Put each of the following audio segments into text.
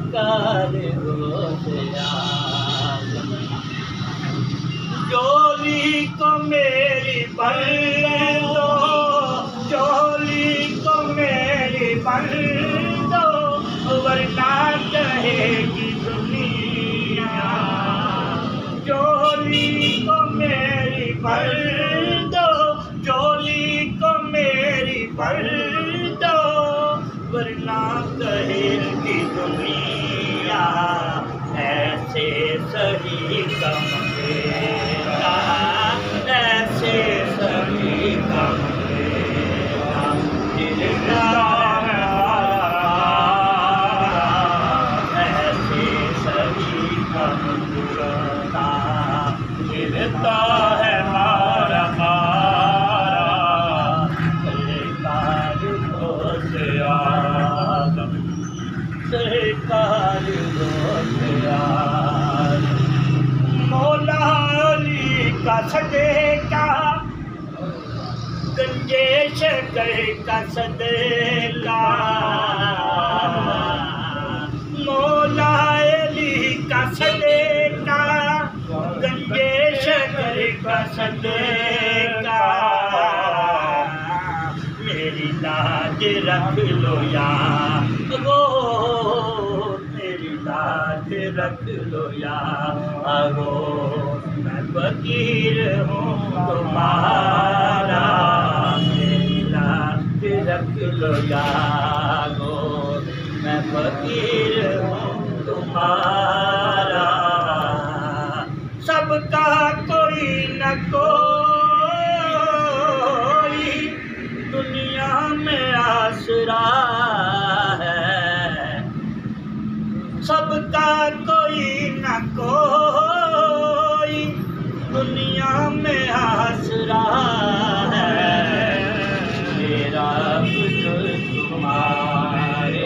सरकार रोज़े आज़म। जोली को मेरी भर दो, जोली को मेरी भर दो, वरना कहेगी दुनिया। जोली को मेरी भर दो, जोली को मेरी भर दो, वरना कहेगी दुनिया। ऐसे सही कम देता, ऐसे सही कम देता, गिरता है ऐसे सही कम देता, गिरता है मारा मारा। सरकार रोज़े आज़म, सरकार रोज़े आज़म। मौला अली का सदेका, गंजे शकर का सदेला। मौला अली का सदेका, गंजे शकर का सदेका। मेरी लाज रख लो यार, वो मेरी लाज रख लो यार, वो मैं फकीर हूँ तुम्हारा। मेरी लाज रख लो यार, वो मैं फकीर हूँ तुम्हारा। सबका कोई न कोई दुनिया में आसरा है, सबका कोई न कोई दुनिया में आसरा है। मेरा वजूद तुम्हारे,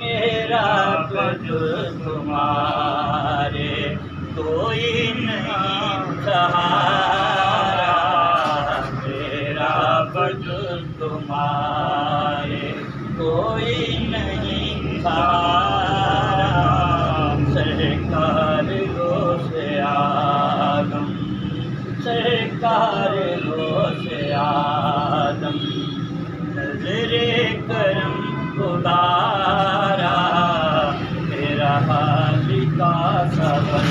मेरा वजूद तुम्हारे, कोई नहीं सहारा। मेरा वजूद तुम्हारे, कोई नहीं सहारा। सरकार रोज़े आज़म, सरकार रोज़े आज़म। नज़रे करम खुदारा, मेरा हाल का खबर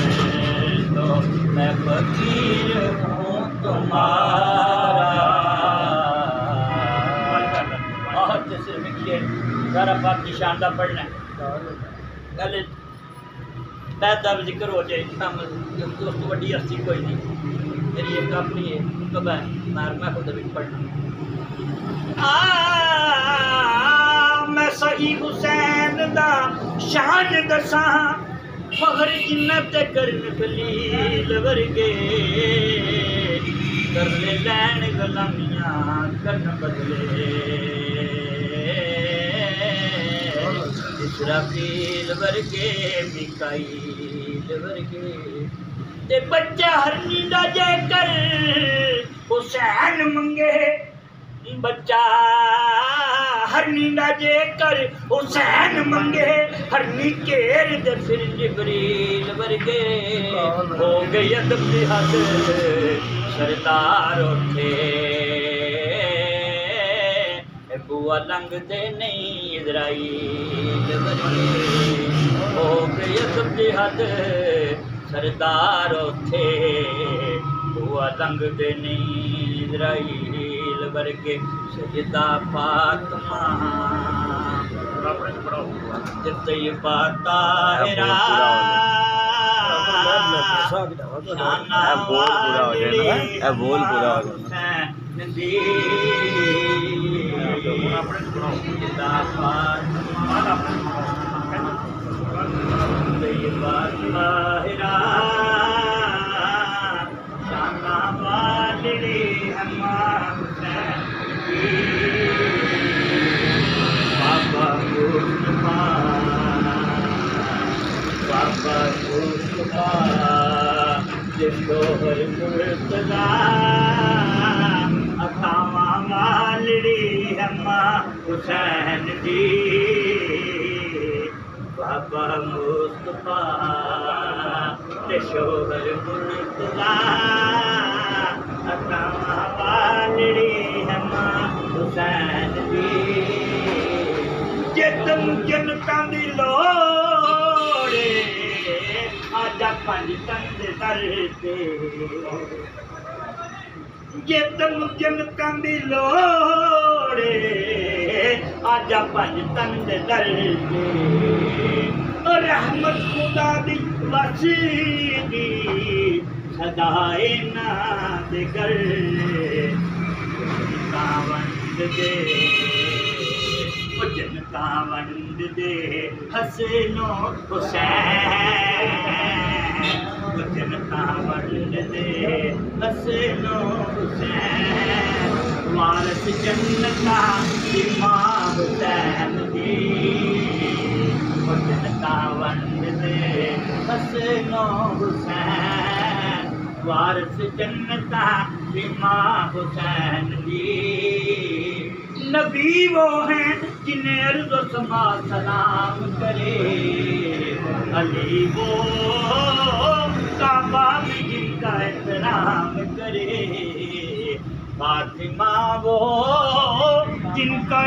दो, मैं फकीर हूँ तुम्हारा। बहुत जैसे लिखिए सारा पाक की शानदार पढ़ना है। पहले पैदा जिक्र हो जाए, दोस्त वड्डी हस्ती कोई नहीं, मेरी एक अपनी है कब है मैं खुद भी पढ़ना। मैं सही हुसैन दा शान दसा, फखर जिन्नत करन खलील वर्गे, कर ले लैन गुलामियां करन बदले। इसराफील वर्गे, मिकाईल वर्गे, ते बच्चा हरनी दा जेकर हुसैन मंगे, बच्चा हरनी दा जेकर हुसैन मंगे, हरनी केर दे फिर जिबरील वर्गे। हो गई अदब दी हद सरदार उठे, बुआ लंघ दे नहीं इज़राइल वर्गे। हो गई अदब दी हद सरदार उठे, बुआ लंघ दे नहीं इज़राइल वर्गे। सजदा फातिमा तैयबा ताहिरा, बोल पूरा हो तैयबा ताहिरा, शाना वाली अम्मा हुसैन की। बाबा मुस्तफा, बाबा मुस्तफा, जिशोहर मुर्तज़ा, अखामा वाली अम्मा हुसैन की। बाबा मुस्तफा ते शोहर मुर्तजा अकामा वालड़ी हमा हुसैन दी जे तुम जनता दी लोड़े आजा पंज तंद दर ते जे तुम जनता दी लोड़े आजा पंज तंद दर ते रहमत खुदा दी वसीदी सदाए ना दे कर कावंद दे जनता वंद दे हसनो हुसैन जनता वंद दे हसनो हुसैन वारस जन्नता इमाम हुसैन दी जनता वंद दे हसनो हुसैन वारस जन्नता इमाम हुसैन दी नबी वो हैं जिन्हें अर्ज़ व समा सलाम करे अली वो काबा में जिनका एहतराम करे फातिमा वो जिनका